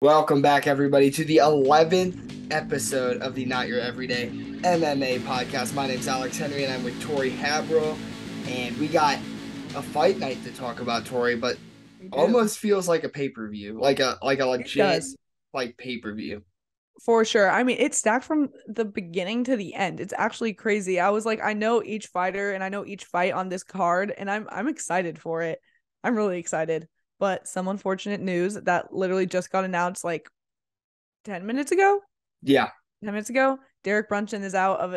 Welcome back, everybody, to the 11th episode of the Not Your Everyday MMA podcast. My name's Alex Henry, and I'm with Tori Habrel. And we got a fight night to talk about, Tori, but We do. almost feels like a pay-per-view, like a It legit does. pay-per-view. For sure. I mean, it's stacked from the beginning to the end. It's actually crazy. I was like, I know each fighter and I know each fight on this card, and I'm excited for it. I'm really excited. But some unfortunate news that literally just got announced like 10 minutes ago. Yeah, 10 minutes ago. Derek Brunson is out of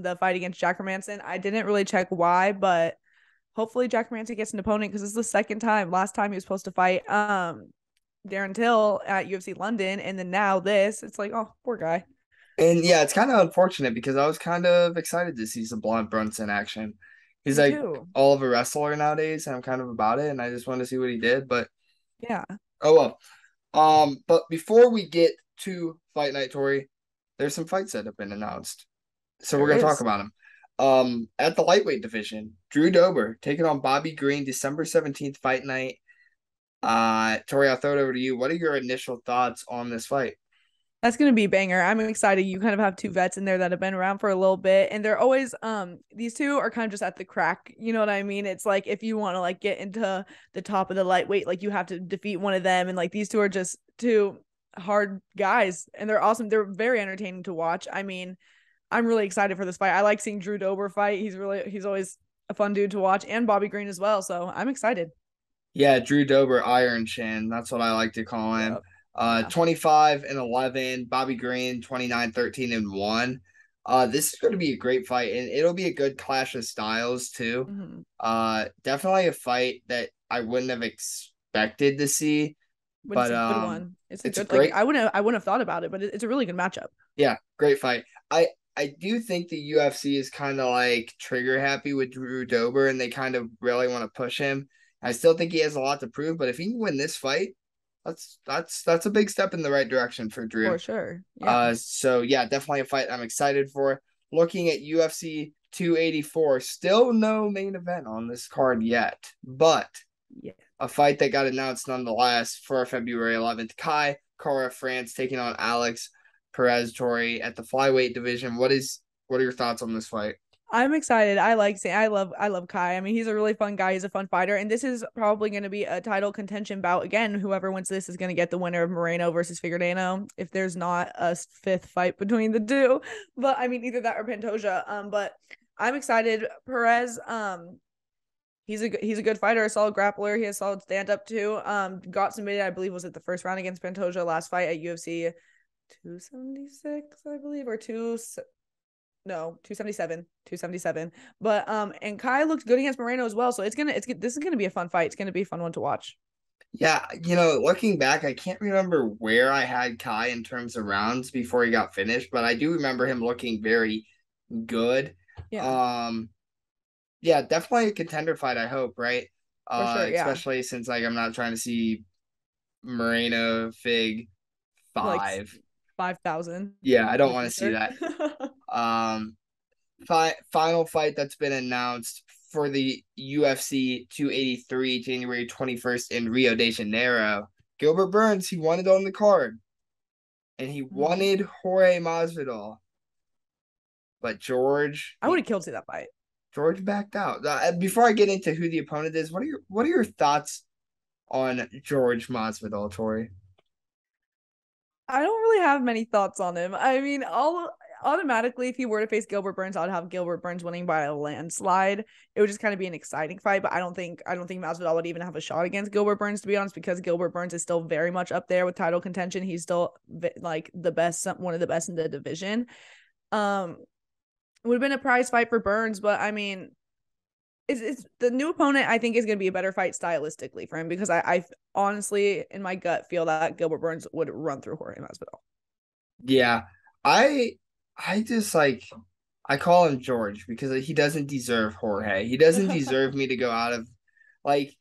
the fight against Jack Hermanson. I didn't really check why, but hopefully Jack Hermanson gets an opponent because this is the second time. Last time he was supposed to fight Darren Till at UFC London, and then now this. It's like, oh, poor guy. and yeah, it's kind of unfortunate because I was kind of excited to see some Blonde Brunson action. He's Me like too. all of a wrestler nowadays, and I'm kind of about it, and I just wanted to see what he did, but Yeah, oh well. But before we get to Fight Night, Tori, there's some fights that have been announced. So we're there gonna talk is. about them. At the lightweight division, Drew Dober taking on Bobby Green, December 17th fight night. Tori, I'll throw it over to you. What are your initial thoughts on this fight? That's gonna be a banger. I'm excited. You kind of have two vets in there that have been around for a little bit, and they're always these two are kind of just at the crack. You know what I mean? It's like if you want to like get into the top of the lightweight, like you have to defeat one of them, and like these two are just two hard guys, and they're awesome. They're very entertaining to watch. I mean, I'm really excited for this fight. I like seeing Drew Dober fight. He's always a fun dude to watch, and Bobby Green as well. So I'm excited. Yeah, Drew Dober, Iron Chin. That's what I like to call him. Yep. Yeah. 25 and 11. Bobby Green, 29, 13 and 1. This is going to be a great fight, and it'll be a good clash of styles too. Mm-hmm. Definitely a fight that I wouldn't have expected to see, But it's but a good one. It's a it's a good like great, I wouldn't have thought about it, but it's a really good matchup. yeah, great fight. I do think the UFC is kind of like trigger happy with Drew Dober, and they kind of really want to push him. I still think he has a lot to prove, but if he can win this fight, that's a big step in the right direction for Drew. For sure. Yeah. So yeah, definitely a fight I'm excited for. Looking at UFC 284, still no main event on this card yet, but Yeah. a fight that got announced nonetheless for February 11th. Kai Kara France taking on Alex Perez Tori at the flyweight division. What are your thoughts on this fight? I'm excited. I love Kai. I mean, he's a really fun guy. He's a fun fighter. And this is probably gonna be a title contention bout. Again, whoever wins this is gonna get the winner of Moreno versus Figueiredo if there's not a fifth fight between the two. But I mean either that or Pantoja. But I'm excited. Perez, he's a good fighter, a solid grappler. He has solid stand up too. Got submitted, I believe, was it the first round against Pantoja last fight at UFC 276, I believe, or two no 277. But and Kai looked good against Moreno as well. So this is gonna be a fun fight. It's gonna be a fun one to watch. Yeah, looking back, I can't remember where I had Kai in terms of rounds before he got finished, but I do remember him looking very good. Yeah, Um, yeah, definitely a contender fight, I hope, right? for sure. Yeah, Especially since like I'm not trying to see Moreno Fig like 5. 5,000 Yeah, I don't like want you to see said. that. Um, final fight that's been announced for the UFC 283 January 21st in Rio de Janeiro. Gilbert Burns, he wanted on the card, and he Mhm. wanted Jorge Masvidal, but I would have killed to that fight. George backed out. Before I get into who the opponent is, what are your thoughts on George Masvidal, Tori? I don't really have many thoughts on him. I mean, all automatically, if he were to face Gilbert Burns, I'd have Gilbert Burns winning by a landslide. It would just kind of be an exciting fight, but I don't think Masvidal would even have a shot against Gilbert Burns, to be honest, because Gilbert Burns is still very much up there with title contention. He's still like the best, one of the best in the division. Um, it would have been a prize fight for Burns, but I mean, it's the new opponent. I think is going to be a better fight stylistically for him because I honestly, in my gut, feel that Gilbert Burns would run through Jorge Masvidal. Yeah, I I just like I call him George because he doesn't deserve Jorge. He doesn't deserve me to go out of like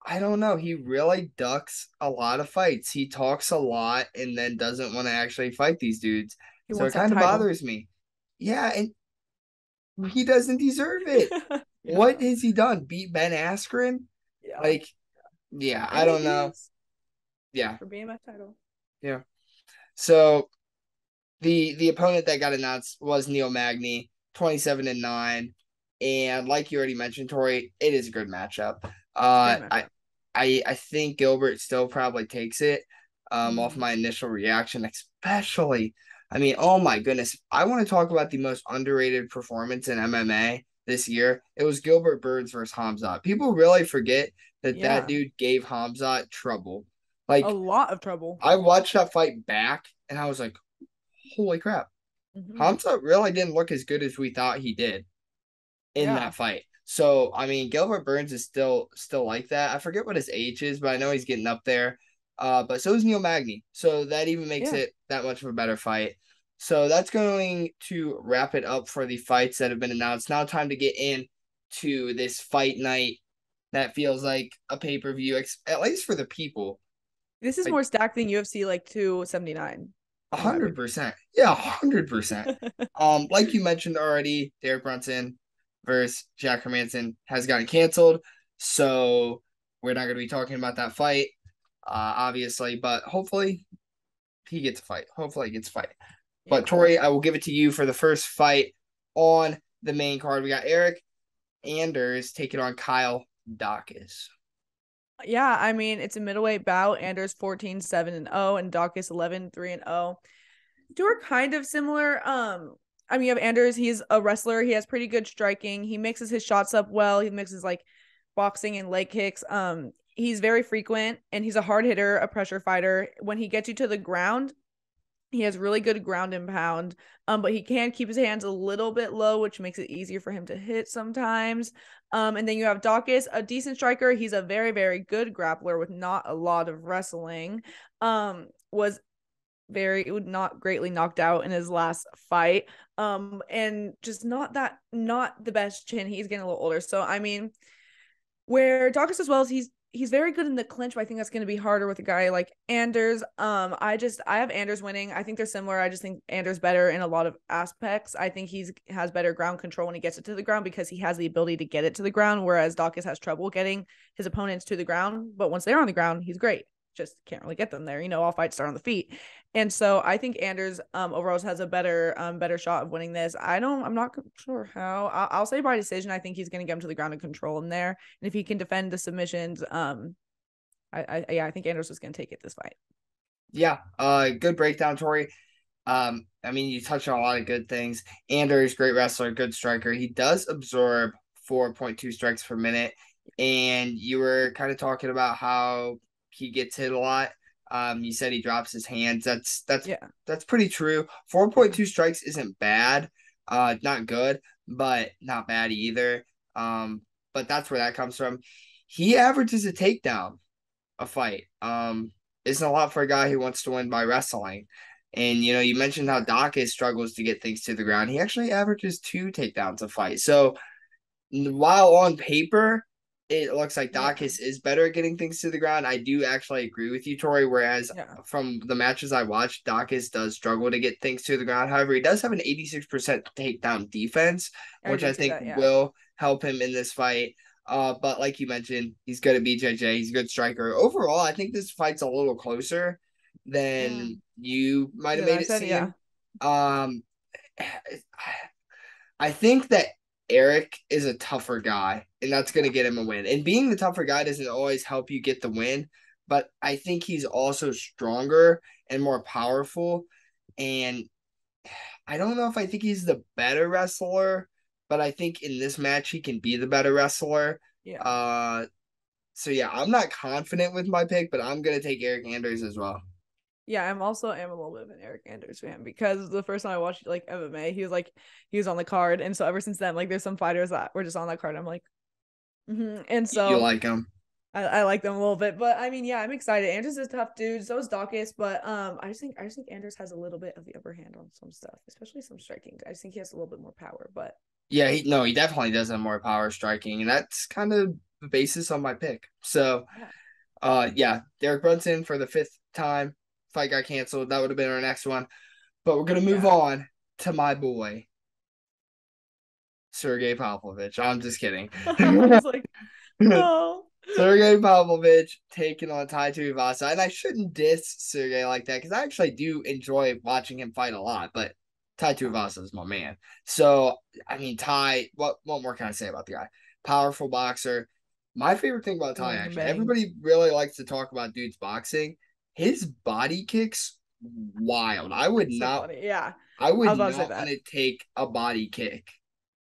I don't know. He really ducks a lot of fights. He talks a lot and then doesn't want to actually fight these dudes. He So it wants that kind of title. bothers me. Yeah, and he doesn't deserve it. Yeah. What has he done? Beat Ben Askren? Yeah. Like, yeah, I And don't know. ABS Yeah. for BMF title. Yeah. So the opponent that got announced was Neil Magny, 27-9. And like you already mentioned, Tori, it is a good matchup. It's a great Uh I matchup. I think Gilbert still probably takes it off Mm-hmm. my initial reaction, especially. I mean, oh my goodness. I want to talk about the most underrated performance in MMA this year. It was Gilbert Burns versus Hamzat. People really forget that Yeah, dude gave Hamzat trouble. a Like, lot of trouble. I watched that fight back and I was like, holy crap. Hmm. Hamza really didn't look as good as we thought he did in Yeah, that fight. So I mean, Gilbert Burns is still like that. I forget what his age is, but I know he's getting up there. But so is Neil Magny. So that even makes yeah. it that much of a better fight. So that's going to wrap it up for the fights that have been announced. Now time to get in to this fight night that feels like a pay-per-view, at least for the people. This is Like more stacked than UFC like 279, in my opinion. 100%. Yeah, 100%. Like you mentioned already, Derek Brunson versus Jack Hermanson has gotten canceled. So we're not going to be talking about that fight, obviously, but hopefully he gets a fight. Hopefully he gets a fight. Yeah, But Tori, I will give it to you for the first fight on the main card. We got Eric Anders taking on Kyle Dawkins. yeah. I mean, it's a middleweight bout. Anders 14-7-0, and Dawkins 11-3-0. Two are kind of similar. I mean, you have Anders. He's a wrestler. He has pretty good striking. He mixes his shots up well. He mixes like boxing and leg kicks. He's very frequent, and he's a hard hitter, a pressure fighter. When he gets you to the ground, he has really good ground and pound. But he can keep his hands a little bit low, which makes it easier for him to hit sometimes. And then you have Dawkins, a decent striker. He's a very, very good grappler with not a lot of wrestling. Was very not greatly knocked out in his last fight. And just not the best chin. He's getting a little older. So I mean, where Dawkins as well as he's very good in the clinch, but I think that's going to be harder with a guy like Anders. I have Anders winning. I think they're similar. I just think Anders better in a lot of aspects. I think he's has better ground control when he gets it to the ground because he has the ability to get it to the ground, whereas Dawkins has trouble getting his opponents to the ground. But once they're on the ground, he's great. Just can't really get them there. All fights start on the feet. And so I think Anders overall has a better shot of winning this. I'm not sure how. I'll say by decision. I think he's going to get him to the ground and control him there. And if he can defend the submissions, I think Anders is going to take it this fight. Yeah, good breakdown, Tori. I mean, you touched on a lot of good things. Anders, great wrestler, good striker. He does absorb 4.2 strikes per minute. And you were kind of talking about how he gets hit a lot. You said he drops his hands. Yeah, That's pretty true. yeah, 4.2 strikes isn't bad. Not good, but not bad either. But that's where that comes from. He averages a takedown a fight. Isn't a lot for a guy who wants to win by wrestling. And you mentioned how yeah, Dawkins struggles to get things to the ground. He actually averages two takedowns a fight. So while on paper it looks like yeah, Dawkins is better at getting things to the ground, I do actually agree with you, Tori. Whereas yeah. from the matches I watched, Dawkins does struggle to get things to the ground. However, he does have an 86% takedown defense, I which did I see think that. Yeah, will help him in this fight. But like you mentioned, he's good at BJJ. He's a good striker. Overall, I think this fight's a little closer yeah. than you might have Then made I it said, yeah, seem. Um, I think that Eric is a tougher guy, and that's going to yeah, get him a win. And being the tougher guy doesn't always help you get the win, but I think he's also stronger and more powerful. And I don't know if I think he's the better wrestler, but I think in this match he can be the better wrestler. yeah. Uh, so yeah, I'm not confident with my pick, but I'm gonna take Eric Anders as well. Yeah, am a little bit of an Eric Anders fan because the first time I watched like MMA, he was on the card, and so ever since then, like there's some fighters that were just on that card. I'm like, and You so like him? I like them a little bit, but I mean, yeah, I'm excited. Anders is a tough dude. So is Dawkins, but I just think Anders has a little bit of the upper hand on some stuff, especially some striking. I just think he has a little bit more power, but Yeah, he definitely does have more power striking, and that's kind of the basis on my pick. So yeah, yeah, Derek Brunson for the fifth time. Fight got canceled. That would have been our next one. But we're gonna move yeah. on to my boy, Sergey Popovich. I'm just kidding. I was like, no. Sergey Pavlovich taking on Tai Tuivasa, and I shouldn't diss Sergey like that because I actually do enjoy watching him fight a lot. But Tai Tuivasa is my man. So I mean, Tai. What more can I say about the guy? Powerful boxer. My favorite thing about Tai, Swing and actually, bang. everybody really likes to talk about dude's boxing. His body kicks, wild. So funny. Yeah. I I would was about to say not want that. to take a body kick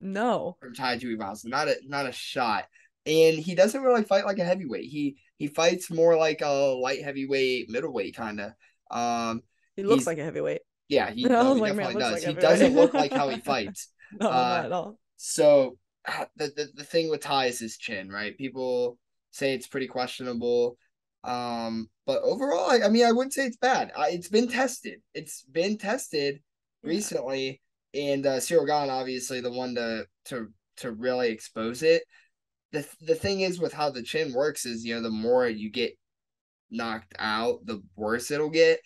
No. from Tai Tuivasa. Not a shot. And he doesn't really fight like a heavyweight. He fights more like a light heavyweight, middleweight kind of. He looks He's like a heavyweight. yeah, he I no, was he like, man, definitely looks does. like a He doesn't look like how he heavyweight. fights. No, Uh, not at all. so the thing with Ty is his chin, right? People say it's pretty questionable. But overall, I mean, I wouldn't say it's bad. It's been tested. It's been tested Yeah. recently, and Cyril Gahn, obviously, the one to really expose it. The thing is with how the chin works is, the more you get knocked out, the worse it'll get.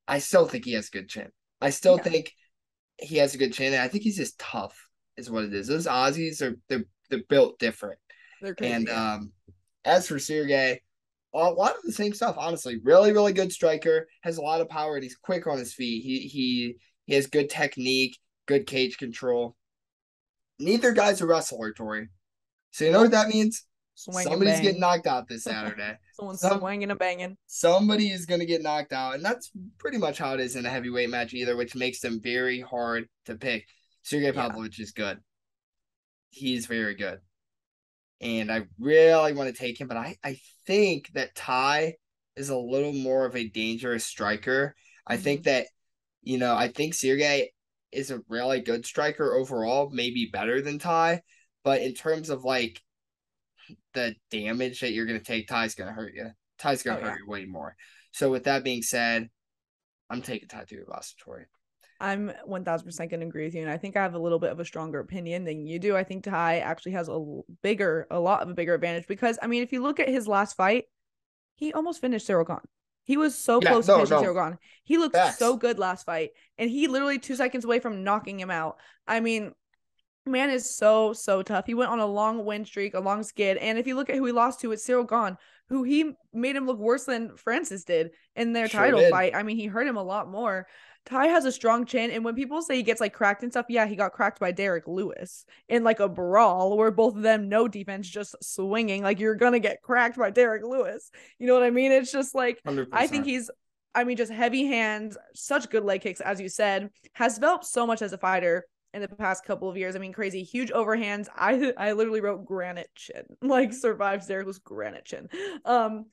I still think he has a good chin. I still Yeah. think he has a good chin, and I think he's just tough, is what it is. Those Aussies they're built different. They're And crazy. Yeah. as for Sergey, a lot of the same stuff, honestly. Really, really good striker, has a lot of power, and he's quick on his feet. He has good technique, good cage control. Neither guy's a wrestler, Tori. So you know what Nope. that means? Swing and Somebody's getting bang. knocked out this Saturday. Someone's Some swinging and banging. somebody is going to get knocked out, and that's pretty much how it is in a heavyweight match either, which makes them very hard to pick. Sergey Yeah. Pavlovich is good. He's very good, and I really want to take him, but I think that Ty is a little more of a dangerous striker. I Hmm. think that I think Sergey is a really good striker overall, maybe better than Ty, but in terms of like the damage that you're going to take, Ty's going to hurt you. Ty's going Oh to hurt yeah. you way more. So with that being said, I'm taking Tattoo Tori. I'm 1000% going to agree with you. And I think I have a little bit of a stronger opinion than you do. I think Ty actually has a lot of a bigger advantage because, I mean, if you look at his last fight, he almost finished Cyril Gahn. He was so Yeah, close to no, finishing no, Cyril Gahn. He looked so facts. good last fight, and he literally 2 seconds away from knocking him out. I mean, man is so tough. He went on a long win streak, a long skid, and if you look at who he lost to, it's Cyril Gahn, who he made him look worse than Francis did in their Sure title did. fight. I mean, he hurt him a lot more. Ty has a strong chin, and when people say he gets like cracked and stuff, yeah, he got cracked by Derek Lewis in like a brawl where both of them no defense, just swinging. Like you're gonna get cracked by Derek Lewis. You know what I mean? It's just like I think 100%. he's I mean, just heavy hands, such good leg kicks, as you said, has developed so much as a fighter in the past couple of years. I mean, crazy, huge overhands. I literally wrote granite chin, like survives Derek was granite chin. Um,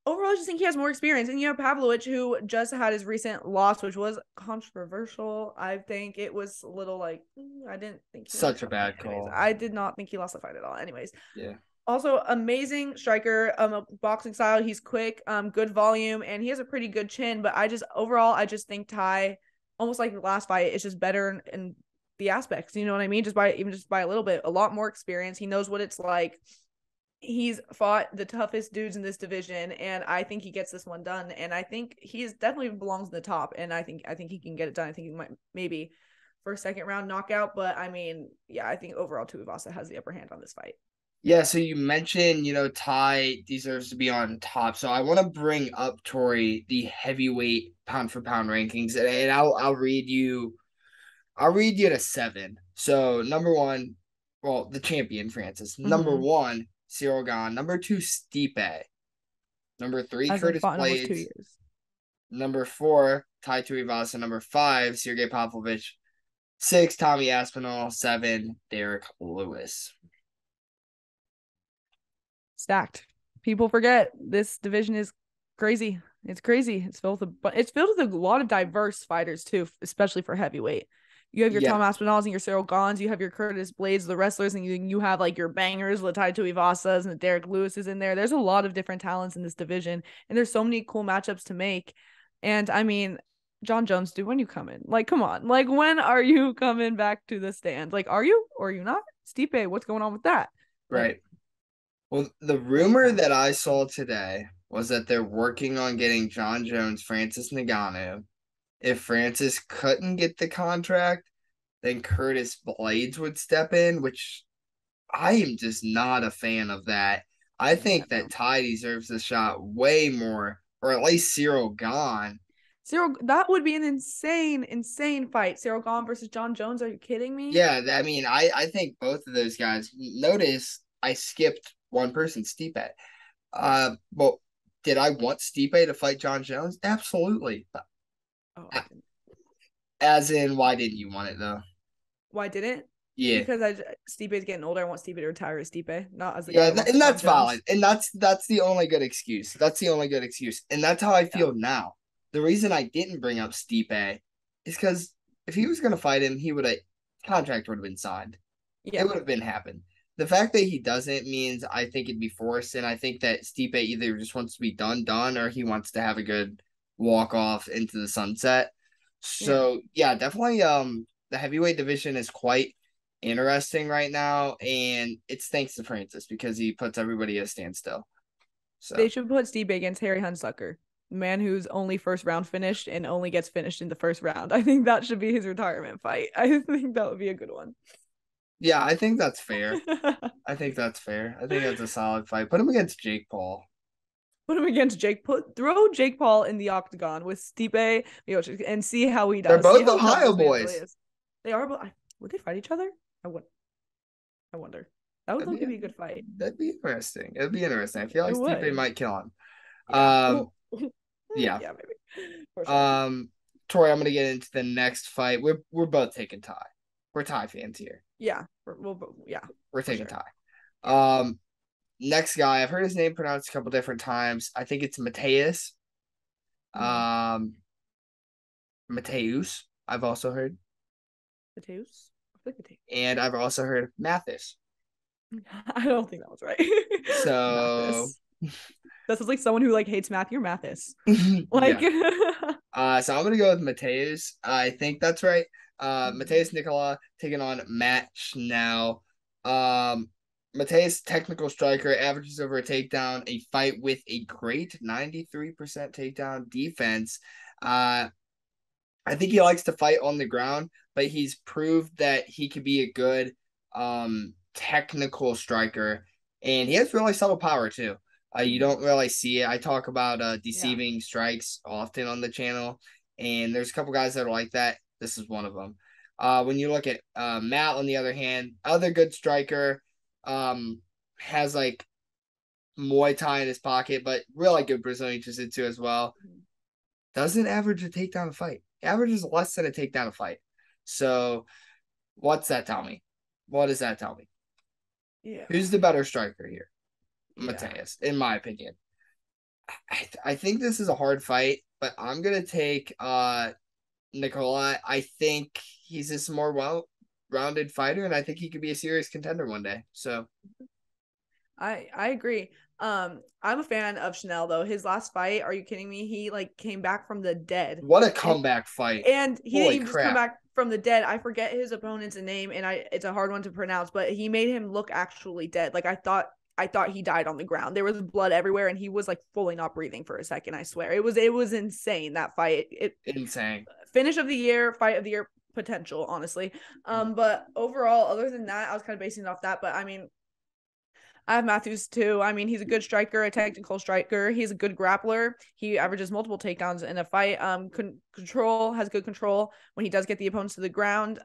Overall, I just think he has more experience. And you have Pavlovich, who just had his recent loss, which was controversial. I think it was a little like I didn't think he Such a lost. bad Anyways, call. I did not think he lost the fight at all. Anyways, Yeah. also amazing striker, boxing style. He's quick, good volume, and he has a pretty good chin. But I just think Ty, almost like the last fight, is just better in the aspects. You know what I mean? Just by a little bit, a lot more experience. He knows what it's like. He's fought the toughest dudes in this division, and I think he gets this one done. And I think he's definitely belongs in the top. And I think he can get it done. I think he might maybe for a second round knockout. But I mean, yeah, I think overall Tuivasa has the upper hand on this fight. Yeah, so you mentioned, Ty deserves to be on top. So I want to bring up, Tori, the heavyweight pound for pound rankings, and I'll read you to seven. So number one, well, the champion Francis. Number Mm-hmm. one, Cyril Gahn. Number two, Stipe. Number three, Hasn't Curtis fought in almost two Blades. years. Number four, Tai Tuivasa. Number five, Sergey Pavlovich. Six, Tommy Aspinall. Seven, Derek Lewis. Stacked. People forget this division is crazy. It's crazy. It's filled with a lot of diverse fighters too, especially for heavyweight. You have your Yeah, Tom Aspinalls and your Cyril Gons. You have your Curtis Blades, the wrestlers, and you have like your bangers, Latai Tuivasas, and the Derek Lewis is in there. There's a lot of different talents in this division, and there's so many cool matchups to make. And I mean, John Jones, dude, when you coming? Like, come on. Like, when are you coming back to the stand? Like, are you or are you not? Stipe, what's going on with that? Like, right. Well, the bring it rumor back. that I saw today was that they're working on getting John Jones, Francis Ngannou. If Francis couldn't get the contract, then Curtis Blades would step in, which I am just not a fan of that. I Yeah, think that no. Ty deserves the shot way more, or at least Cyril gone. Cyril, that would be an insane fight. Cyril Gone versus John Jones. Are you kidding me? Yeah, I mean, I think both of those guys. Notice I skipped one person, Stipe. Yeah. But did I want Stipe to fight John Jones? Absolutely. Oh, I didn't. As in, why didn't you want it though? Why didn't? Yeah, Because Stipe's getting older. I want Stipe to retire as Stipe, not as the guy yeah, who lost and to John that's valid, Jones. and that's the only good excuse. That's the only good excuse, and that's how I Yeah. feel now. The reason I didn't bring up Stipe is because if he was going to fight him, he would have contract would have been signed. It Yeah. would have been happened. The fact that he doesn't means I think it'd be forced, and I think that Stipe either just wants to be done, or he wants to have a good walk off into the sunset. Yeah. So yeah, definitely. The heavyweight division is quite interesting right now, and it's thanks to Francis because he puts everybody at a standstill. They So should put Stipe against Harry Hunsucker, the man who's only first round finished and only gets finished in the first round. I think that should be his retirement fight. I think that would be a good one. yeah, I think that's fair. I think that's fair. I think that's a solid fight. Put him against Jake Paul. Put him against Jake. Throw Jake Paul in the octagon with Stipe and see how he They're does. See both how tough Ohio this man really boys. is. They are, but would they fight each other? I would. I wonder. That would That'd look to be be a good fight. that'd be interesting. It'd be interesting. I feel It like Stipe would. might kill him. Yeah. Um, yeah. Yeah, maybe for sure. Um, Tori, I'm gonna get into the next fight. We're both taking Ty. We're Ty fans here. Yeah, yeah, We're for taking sure. Ty. Yeah. Next guy, I've heard his name pronounced a couple different times. I think it's Mateus. Mm-hmm. Um, Mateus. I've also heard, Mateus. I feel like Mateus. and I've also heard Mathis. I don't think that was right. So Mathis. That sounds like someone who like hates Matthew Mathis. Like, yeah. So I'm gonna go with Mateus. I think that's right. Mateus Nicola taking on Matt Schnell. Um, Mateus, technical striker, averages over a takedown, a fight with a great 93% takedown defense. Uh, I think he likes to fight on the ground, but he's proved that he could be a good technical striker, and he has really subtle power too. You don't really see it. I talk about yeah. deceiving strikes often on the channel, and there's a couple guys that are like that. This is one of them. When you look at Matt, on the other hand, other good striker, has like Muay Thai in his pocket, but really good Brazilian Jiu Jitsu as well. Doesn't average a takedown a fight. Averages less than a takedown a fight. So what's that tell me? What does that tell me? Yeah. Who's the better striker here? Yeah. Mateus, in my opinion. I think this is a hard fight, but I'm gonna take Nicola. I think he's just more well-rounded fighter, and I think he could be a serious contender one day. So I agree. I'm a fan of Chanel though. His last fight, are you kidding me? He like came back from the dead. what a And comeback fight. and he didn't Holy even just come crap. back from the dead. I forget his opponent's name and it's a hard one to pronounce, but he made him look actually dead. Like I thought he died on the ground. There was blood everywhere and he was like fully not breathing for a second, I swear. It was insane that fight. It Insane. finish of the year, fight of the year potential, honestly. But overall, other than that, I was kind of basing it off that, but I mean, I have Matthews too. I mean, he's a good striker, a technical striker. He's a good grappler. He averages multiple takedowns in a fight. Control has good control when he does get the opponents to the ground.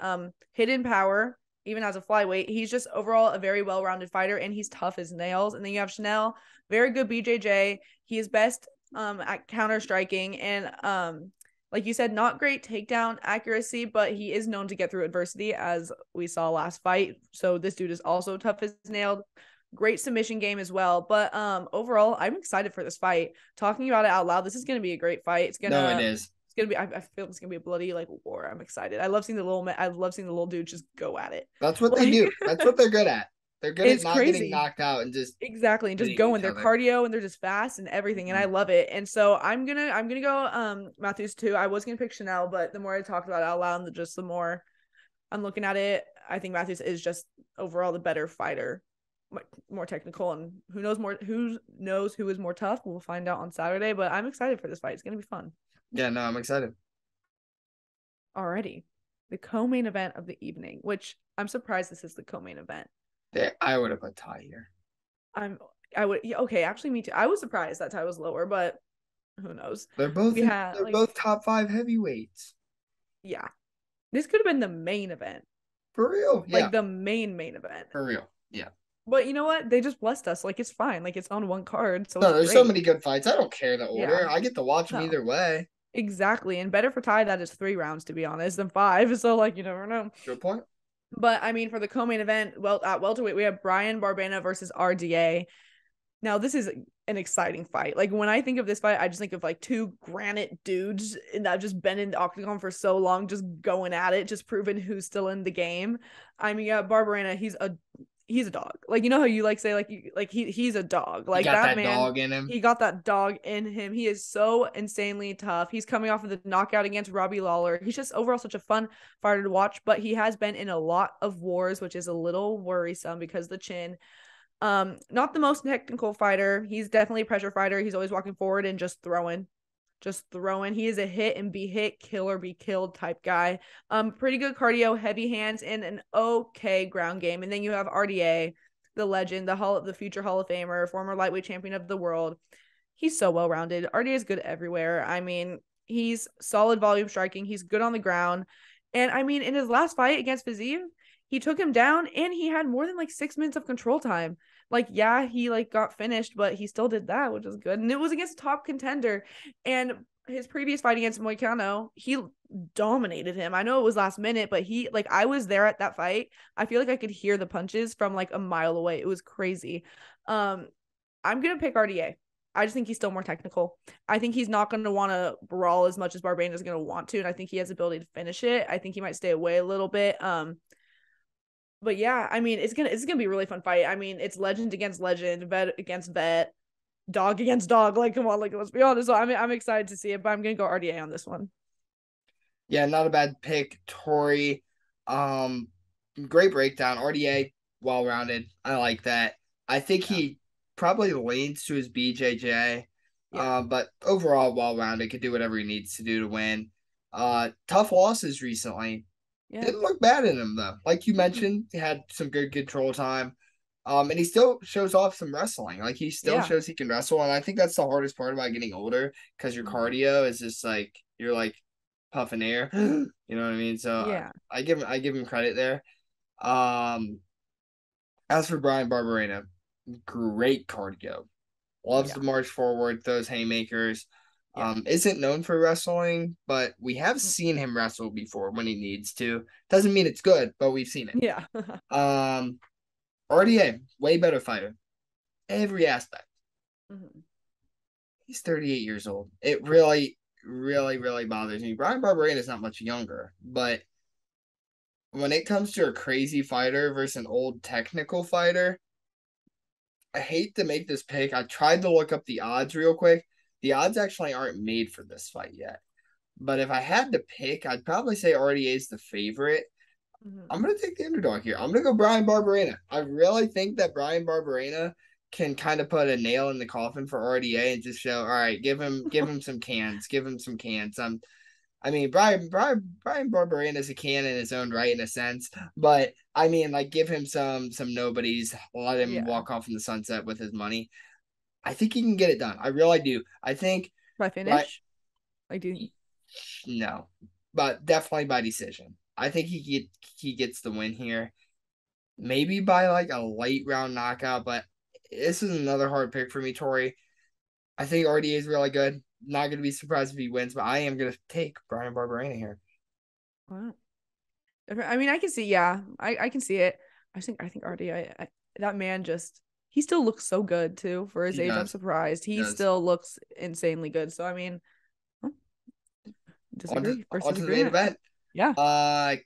Hidden power, even as a flyweight. He's just overall a very well-rounded fighter, and he's tough as nails. And then you have Chanel, very good BJJ. He is best at counter striking, and like you said, not great takedown accuracy, but he is known to get through adversity, as we saw last fight. So this dude is also tough as nailed. Great submission game as well. But overall, I'm excited for this fight. Talking about it out loud, this is gonna be a great fight. No, it is. It's gonna be. I feel it's gonna be a bloody like war. I'm excited. I love seeing the little dude just go at it. That's what they Like do. That's what they're good at. They're good at it's not getting crazy. knocked out and just Exactly, and just hitting going. each They're other. cardio and they're just fast and everything, and I Mhm. love it. And so I'm gonna go Matthews too. I was gonna pick Chanel, but the more I talked about it out loud, the more I'm looking at it. I think Matthews is just overall the better fighter, more technical, and who knows who is more tough. We'll find out on Saturday. But I'm excited for this fight. It's gonna be fun. Yeah, no, I'm excited. Alrighty, the co-main event of the evening, which I'm surprised this is the co-main event. I would have put Ty here. I'm I would. Yeah, okay, actually, me too. I was surprised that Ty was lower, but who knows? We had they're like, both top five heavyweights. yeah, this could have been the main event, For real. like Yeah. the main event. For real. Yeah. But you know what? They just blessed us. Like it's fine. Like it's on one card, so No, it's there's so great. many good fights. I don't care the Yeah. order. I get to watch them No. either way. Exactly. And better for Ty that is 3 rounds, to be honest, than five. So like you never know. Good point. But I mean, for the co-main event, well, at welterweight, we have Brian Barbena versus RDA. Now, this is an exciting fight. Like when I think of this fight, I just think of like two granite dudes that have just been in the octagon for so long, just going at it, just proving who's still in the game. I mean, yeah, Barberena, he's a dog. Like you know how you like say like he's a dog. He Like got that that man, dog in him. he got that dog in him. He is so insanely tough. He's coming off of the knockout against Robbie Lawler. He's just overall such a fun fighter to watch, but he has been in a lot of wars, which is a little worrisome because the chin. Not the most technical fighter. He's definitely a pressure fighter. He's always walking forward and just throwing. Just throwing. He is a hit and be hit, kill or be killed type guy. Pretty good cardio, heavy hands, and an okay ground game. And then you have RDA, the legend, the future Hall of Famer, former lightweight champion of the world. He's so well rounded. RDA is good everywhere. I mean, he's solid volume striking. He's good on the ground. And I mean, in his last fight against Fiziev, he took him down and he had more than like 6 minutes of control time. Like, yeah, he like got finished, but he still did that, which is good. And it was against a top contender. And his previous fight against Moicano, he dominated him. I know it was last minute, but he like I was there at that fight. I feel like I could hear the punches from like a mile away. It was crazy. I'm gonna pick RDA. I just think he's still more technical. I think he's not going to want to brawl as much as Barbane is going to want to, and I think he has the ability to finish it. I think he might stay away a little bit. But yeah, I mean, it's gonna be a really fun fight. I mean, it's legend against legend, vet against vet, dog against dog. Like, come on, like let's be honest. So I'm excited to see it, but I'm gonna go RDA on this one. Yeah, not a bad pick, Tori. Um, Great breakdown. RDA, well rounded. I like that. I think Yeah, he probably leans to his BJJ. yeah, But overall, well rounded, could do whatever he needs to do to win. Tough losses recently. yeah. Didn't look bad in him though. Like you Mm-mm. mentioned, he had some good control time. And he still shows off some wrestling. Like he still Yeah. shows he can wrestle. And I think that's the hardest part about getting older because your Mm-hmm. cardio is just like you're like puffing air. You know what I mean? So Yeah, I give him credit there. Um, as for Brian Barberena, great cardio. Loves to yeah. march forward, throws haymakers. Yeah. Isn't known for wrestling, but we have Mm. seen him wrestle before when he needs to. Doesn't mean it's good, but we've seen it. Yeah. Um, RDA, way better fighter. Every aspect. Mm-hmm. He's 38 years old. It really, really, really bothers me. Brian Barberena is not much younger, but when it comes to a crazy fighter versus an old technical fighter, I hate to make this pick. I tried to look up the odds real quick. The odds actually aren't made for this fight yet. But if I had to pick, I'd probably say RDA is the favorite. Mm-hmm. I'm gonna take the underdog here. I'm gonna go Brian Barberena. I really think that Brian Barberena can kind of put a nail in the coffin for RDA and just show, all right, give him some cans, give him some cans. I mean, Brian Barberena is a can in his own right in a sense, but I mean, like, give him some nobodies, let him Yeah. walk off in the sunset with his money. I think he can get it done. I really do. I think, By right? finish? Like, do No, but definitely by decision. I think he gets the win here. Maybe by like a late round knockout, but this is another hard pick for me, Tori. I think RDA is really good. Not going to be surprised if he wins, but I am going to take Brian Barberena here. wow. I mean, I can see, yeah, I can see it. I think RDA, that man just he still looks so good too for his He age. I'm does. surprised. He He does. still looks insanely good. So I mean, oh, disagree. First On to the main disagreement. event. Yeah. Uh,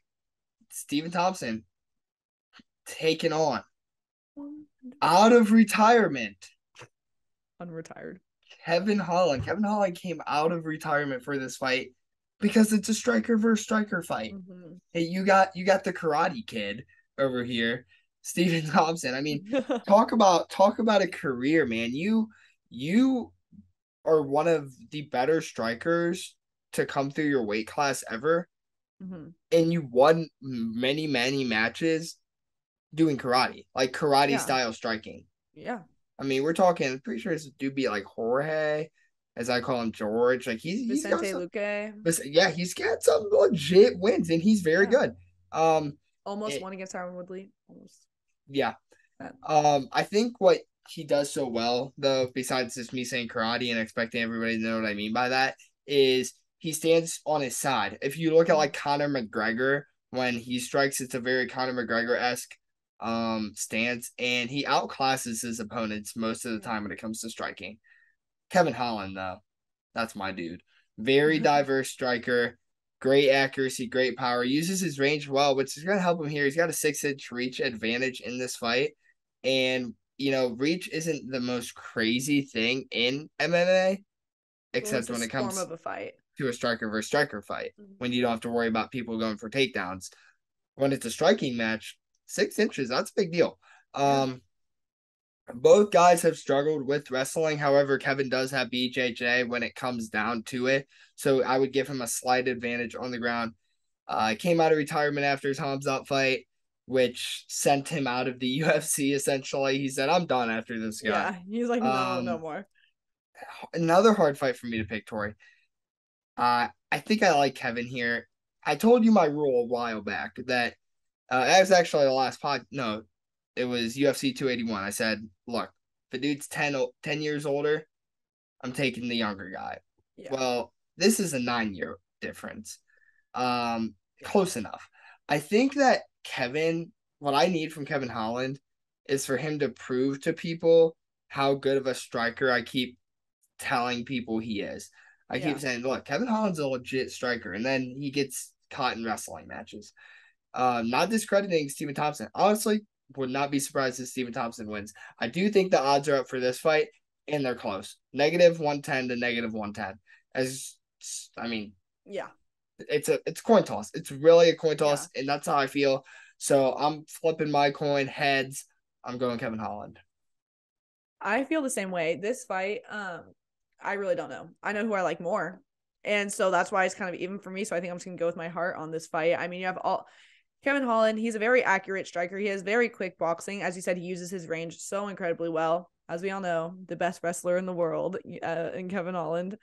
Stephen Thompson taking on out of retirement Unretired. Kevin Holland. Kevin Holland came out of retirement for this fight because it's a striker versus striker fight. Mm-hmm. Hey, you got the Karate Kid over here, Stephen Thompson. I mean, talk about a career, man. You are one of the better strikers to come through your weight class ever, Mm-hmm. and you won many matches doing karate, like karate Yeah. style striking. Yeah. I mean, we're talking. Pretty sure this dude be like Jorge, as I call him George. Like he's got Vicente some. Luque. Yeah, he's got some legit wins, and he's very Yeah. good. Um, Almost it, won against Tyron Woodley. Almost. yeah. That. I think what he does so well, though, besides just me saying karate and expecting everybody to know what I mean by that, is he stands on his side. If you look at like Conor McGregor, when he strikes, it's a very Conor McGregor esque stance, and he outclasses his opponents most of the time when it comes to striking. Kevin Holland, though, that's my dude. Very diverse striker, great accuracy, great power. Uses his range well, which is going to help him here. He's got a 6 inch reach advantage in this fight. And, reach isn't the most crazy thing in MMA, Well, it's except a when it form comes of a fight. to a striker versus striker fight, Mhm. when you don't have to worry about people going for takedowns. When it's a striking match, 6 inches, that's a big deal. Yeah. Both guys have struggled with wrestling. However, Kevin does have BJJ when it comes down to it. So I would give him a slight advantage on the ground. Came out of retirement after his Hamzat fight, which sent him out of the UFC essentially. He said, I'm done after this guy. Yeah. He's like, no, no Um, more. Another hard fight for me to pick, Tori. I think I like Kevin here. I told you my rule a while back that that was actually the last pod. No, it was UFC 281. I said, look, the dude's 10 years older. I'm taking the younger guy. Yeah. Well, this is a 9 year difference. Close enough. I think that what I need from Kevin Holland is for him to prove to people how good of a striker I keep telling people he is. I keep Yeah. saying, look, Kevin Holland's a legit striker, and then he gets caught in wrestling matches. Not discrediting Stephen Thompson. Honestly, would not be surprised if Stephen Thompson wins. I do think the odds are up for this fight, and they're close. -110 to -110. As I mean, Yeah. it's coin toss. It's really a coin Yeah. toss, and that's how I feel. So I'm flipping my coin heads. I'm going Kevin Holland. I feel the same way. This fight, I really don't know. I know who I like more. And so that's why it's kind of even for me. So I think I'm just gonna go with my heart on this fight. I mean, you have all Kevin Holland, he's a very accurate striker. He has very quick boxing. As you said, he uses his range so incredibly well. As we all know, the best wrestler in the world, in Kevin Holland.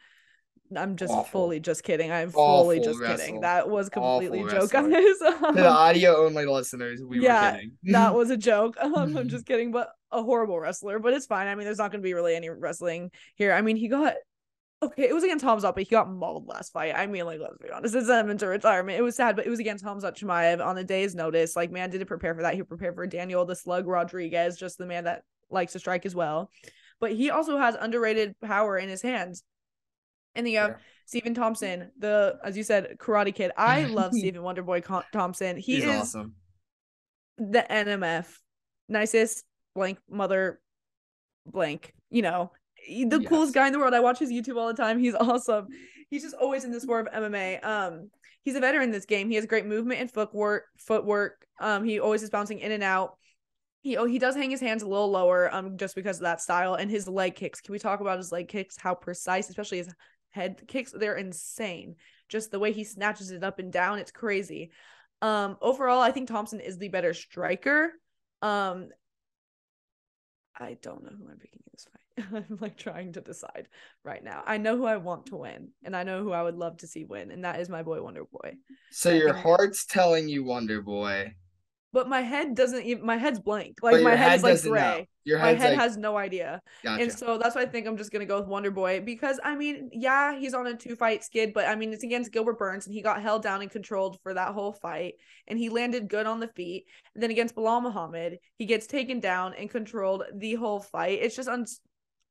I'm just Awful, fully just kidding. I'm fully awful just kidding. wrestle, That was completely awful a joke, wrestler. guys. To the audio only listeners, we were Yeah, kidding. that was a joke. I'm just kidding, but a horrible wrestler. But it's fine. I mean, there's not going to be really any wrestling here. I mean, he got okay. It was against Hamzat, but he got mauled last fight. I mean, like, let's be honest, it's him into retirement. It was sad, but it was against Hamzat Chimaev on a day's notice. Like, man didn't prepare for that. He prepared for Daniel the Slug Rodriguez, just the man that likes to strike as well. But he also has underrated power in his hands. And then you have Fair. Stephen Thompson, the as you said, Karate Kid. I love Stephen Wonderboy Thompson. He He's is awesome. the NMF, nicest blank mother blank. The coolest Yes. guy in the world. I watch his YouTube all the time. He's awesome. He's just always in the sport of MMA. He's a veteran in this game. He has great movement and footwork. He always is bouncing in and out. He does hang his hands a little lower, just because of that style and his leg kicks. Can we talk about his leg kicks? How precise, especially his head kicks, they're insane. Just the way he snatches it up and down, it's crazy. Overall, I think Thompson is the better striker. Um, I don't know who I'm picking in this fight. I'm like trying to decide right now. I know who I want to win, and I know who I would love to see win, and that is my boy Wonder Boy. So But I your think heart's telling you Wonder Boy, but my head doesn't even my head's blank. but Like your my head is head like doesn't know. gray. Your My head's head like, has no idea. And gotcha. so that's why I think I'm just gonna go with Wonder Boy because I mean, yeah, he's on a 2-fight skid, but I mean it's against Gilbert Burns and he got held down and controlled for that whole fight and he landed good on the feet. And then against Bilal Muhammad, he gets taken down and controlled the whole fight. It's just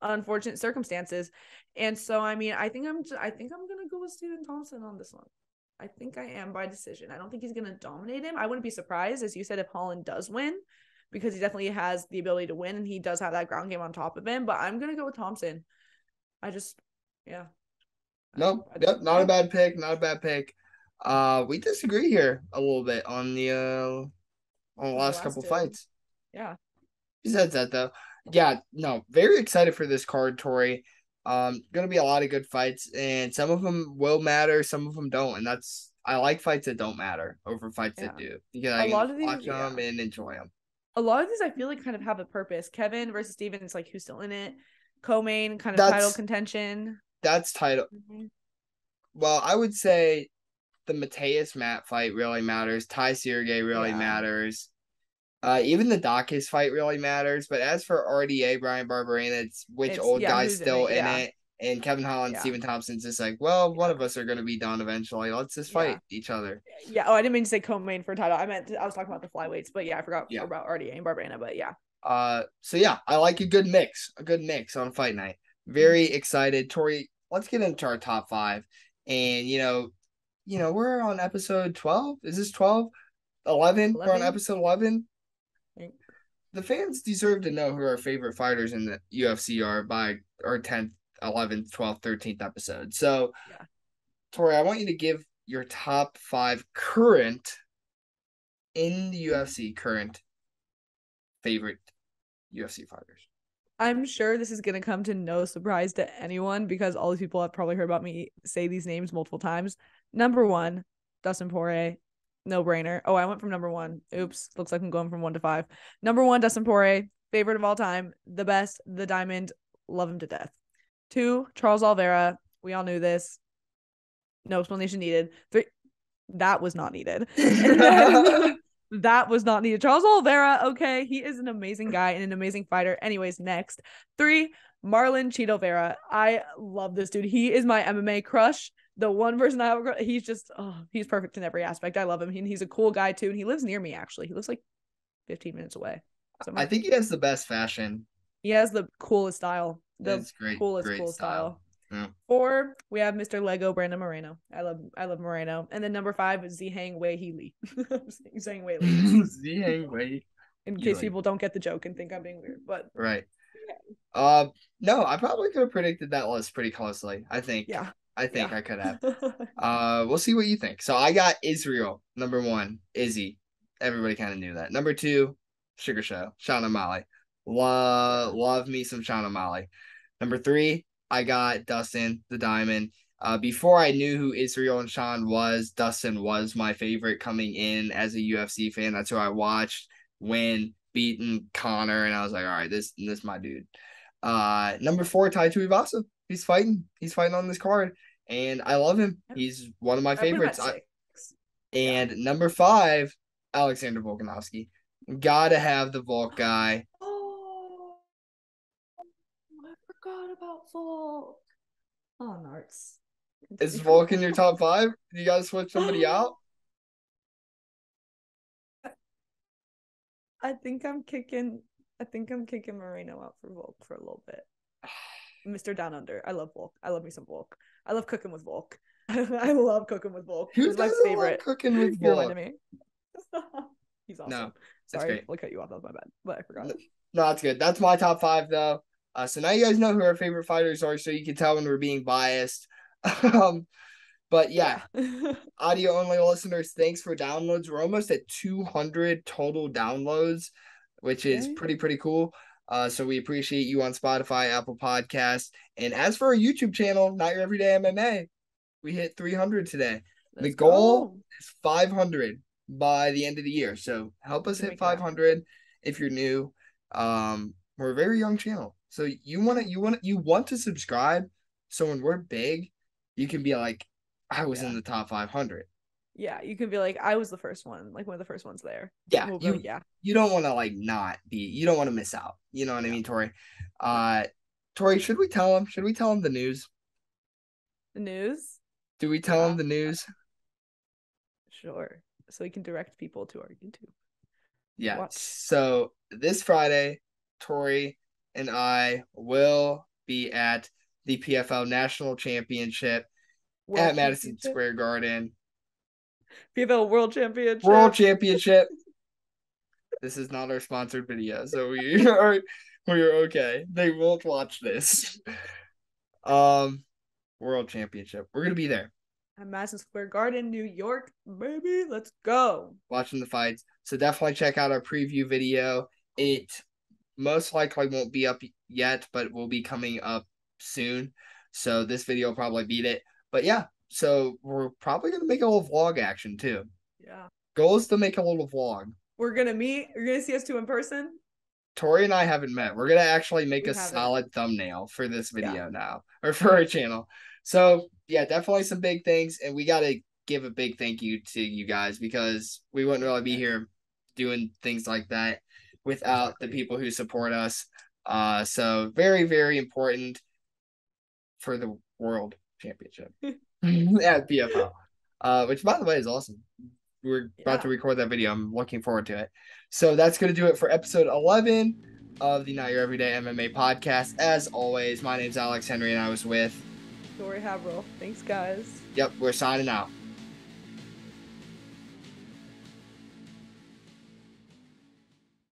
unfortunate circumstances. And so I mean, I think I'm gonna go with Stephen Thompson on this one. I think I am by decision. I don't think he's going to dominate him. I wouldn't be surprised, as you said, if Holland does win, because he definitely has the ability to win and he does have that ground game on top of him. But I'm going to go with Thompson. I just, yeah. No, yep, not a bad pick, not a bad pick. We disagree here a little bit on the On the last last couple two. fights. Yeah. He says that though. Yeah, no, very excited for this card, Tori. Gonna be a lot of good fights, and some of them will matter, some of them don't, and that's I like fights that don't matter over fights that Yeah. do because A I can lot just of watch these, them yeah. and enjoy them. A lot of these I feel like kind of have a purpose. Kevin versus Steven, it's like who's still in it. Co-main kind of title That's contention. that's title. Well, I would say the Mateus Matt fight really matters. Ty Sergey really Yeah. matters. Even the Dawkins fight really matters. But as for RDA, Brian Barberena, it's which It's old yeah, guy's who's in still it? in Yeah. it. And Kevin Holland, Yeah. Stephen Thompson's just like, well, one Yeah. of us are going to be done eventually. Let's just Yeah. fight each other. Yeah. Oh, I didn't mean to say co-main for title. I was talking about the flyweights, but yeah, I forgot Yeah. about RDA and Barbana, but yeah. So yeah, I like a good mix on fight night. Very excited. Tori, let's get into our top five. And we're on episode 12. Is this 12? 11? We're on 11. episode 11. The fans deserve to know who our favorite fighters in the UFC are by our 10th, 11th, 12th, 13th episode. So, Yeah. Tori, I want you to give your top five current in the UFC, current favorite UFC fighters. I'm sure this is gonna come to no surprise to anyone because all these people have probably heard about me say these names multiple times. Number one, Dustin Poirier, no brainer. Oh, I went from number one. Oops, looks like I'm going from 1 to 5. Number one, Dustin Poirier, favorite of all time, the best, the diamond, love him to death. 2, Charles Oliveira. We all knew this. No explanation needed. 3, that was not needed. And then that was not needed. Charles Oliveira, okay, he is an amazing guy and an amazing fighter. Anyways, next 3, Marlon Cheeto Vera. I love this dude. He is my MMA crush. The one person I have, he's just, he's perfect in every aspect. I love him. He's a cool guy too, and he lives near me. Actually, he lives like 15 minutes away. I think he has the best fashion. He has the coolest style. The It's great, coolest, great cool style. Yeah. 4, we have Mr. Lego Brandon Moreno. I love Moreno. And then number 5 is Zhang Wei He Li. Zhang Wei Li. Zhang Wei. In case people don't get the joke and think I'm being weird, but right. No, I probably could have predicted that list pretty closely. I think. Yeah. I could have. We'll see what you think. So I got Israel number 1, Izzy. Everybody kind of knew that. Number 2, Sugar Show, Sean O'Malley. Love me some Sean O'Malley. Number 3, I got Dustin the Diamond. Before I knew who Israel and Sean was, Dustin was my favorite coming in as a UFC fan. That's who I watched win, beating Connor, and I was like, all right, this is my dude. Number 4, Tai Tuivasa. He's fighting on this card, and I love him. He's one of my favorites. Number 5, Alexander Volkanovski. Gotta have the Volk guy. Oh, I forgot about Volk. Oh, Narts. Is Volk in your top 5? You gotta switch somebody out? I think I'm kicking Moreno out for Volk for a little bit. Mr. Down Under. I love Volk. I love me some Volk. I love cooking with Volk. I love cooking with Volk. He's my favorite. Cooking with Volk. You reminded me. He's awesome. No, sorry, I'll cut you off. That was my bad, but I forgot. No, that's good. That's my top 5 though. So now you guys know who our favorite fighters are, so you can tell when we're being biased. But yeah. Audio only listeners, thanks for downloads. We're almost at 200 total downloads, which is pretty cool. So we appreciate you on Spotify, Apple Podcasts. And as for our YouTube channel, Not Your Everyday MMA, we hit 300 today. The goal is 500 by the end of the year. So help us hit 500 if you're new. We're a very young channel. So you want to subscribe, so when we're big, you can be like, I was in the top 500. Yeah, you can be like, I was the first one, like one of the first ones there. Yeah, you don't want to like not be. You don't want to miss out. You know what I mean, Tori? Tori, should we tell him? Should we tell him the news? The news? Do we tell him the news? Sure. So we can direct people to our YouTube. Yeah. Watch. So this Friday, Tori and I will be at the PFL National Championship at Madison Square Garden. PFL World Championship. World Championship. This is not our sponsored video, so we're okay. They won't watch this. World Championship. We're gonna be there. At Madison Square Garden, New York, baby. Let's go. Watching the fights. So definitely check out our preview video. It most likely won't be up yet, but will be coming up soon. So this video will probably beat it. But yeah, so we're probably going to make a little vlog action too. Yeah. Goal is to make a little vlog. We're gonna meet. You're gonna see us two in person. Tori and I haven't met. We're gonna actually make We a haven't. solid thumbnail for this Yeah. video now, or for our channel. So yeah, definitely some big things, and we gotta give a big thank you to you guys because we wouldn't Thank really you be guys. here doing things like that without the Exactly. people who support us. So very, very important for the world championship at BFL. Which by the way is awesome. We're about to Yeah. record that video. I'm looking forward to it. So that's going to do it for episode 11 of the Not Your Everyday MMA podcast. As always, my name's Alex Henry, and I was with. Tori Haverhill. Thanks, guys. Yep, we're signing out.